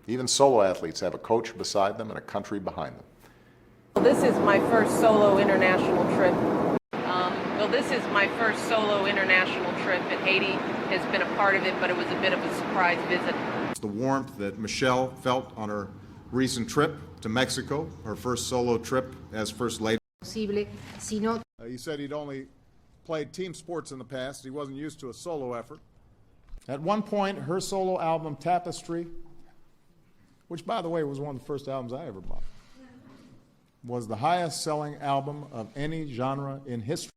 Even solo athletes have a coach beside them and a country behind them. This is my first solo international trip. This is my first solo international trip, and Haiti has been a part of it, but it was a bit of a surprise visit. The warmth that Michelle felt on her recent trip to Mexico, her first solo trip as First Lady. He said he'd only played team sports in the past. He wasn't used to a solo effort. At one point, her solo album, Tapestry, which, by the way, was one of the first albums I ever bought, was the highest-selling album of any genre in history.